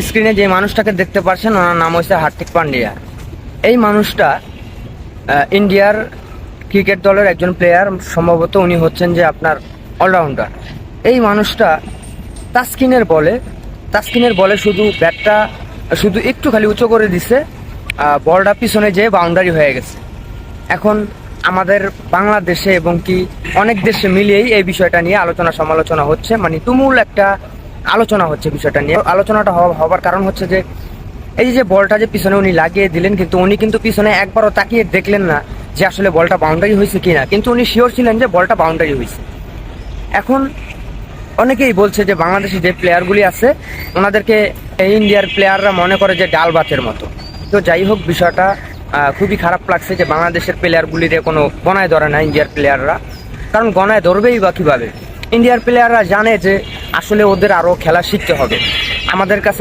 স্ক্রিনে যে মানুষটাকে দেখতে পাচ্ছেন ওনার নাম হচ্ছে হার্দিক পান্ডিয়া। এই মানুষটা ইন্ডিয়ার ক্রিকেট দলের একজন প্লেয়ার, সম্ভবত উনি হচ্ছেন যে আপনার অলরাউন্ডার। এই মানুষটা তাস্কিনের বলে শুধু ব্যাটটা শুধু একটু খালি উঁচু করে দিছে, বলটা পিছনে যেয়ে বাউন্ডারি হয়ে গেছে। এখন আমাদের বাংলাদেশে এবং কি অনেক দেশে মিলিয়েই এই বিষয়টা নিয়ে আলোচনা সমালোচনা হচ্ছে, মানে তুমুল একটা আলোচনা হচ্ছে বিষয়টা নিয়ে। আলোচনাটা হওয়ার কারণ হচ্ছে যে এই যে বলটা যে পিছনে উনি লাগিয়ে দিলেন, কিন্তু উনি কিন্তু পিছনে একবারও তাকিয়ে দেখলেন না যে আসলে বলটা বাউন্ডারি হয়েছে কিনা, কিন্তু উনি শিওর ছিলেন যে বলটা বাউন্ডারি হয়েছে। এখন অনেকেই বলছে যে বাংলাদেশে যে প্লেয়ারগুলি আছে ওনাদেরকে এই ইন্ডিয়ার প্লেয়াররা মনে করে যে ডাল ভাতের মতো। তো যাই হোক, বিষয়টা খুবই খারাপ লাগছে যে বাংলাদেশের প্লেয়ারগুলিরে কোনো গণায় ধরে না ইন্ডিয়ার প্লেয়াররা। কারণ গণায় ধরবেই বা কীভাবে? ইন্ডিয়ার প্লেয়াররা জানে যে আসলে ওদের আরও খেলা শিখতে হবে। আমাদের কাছে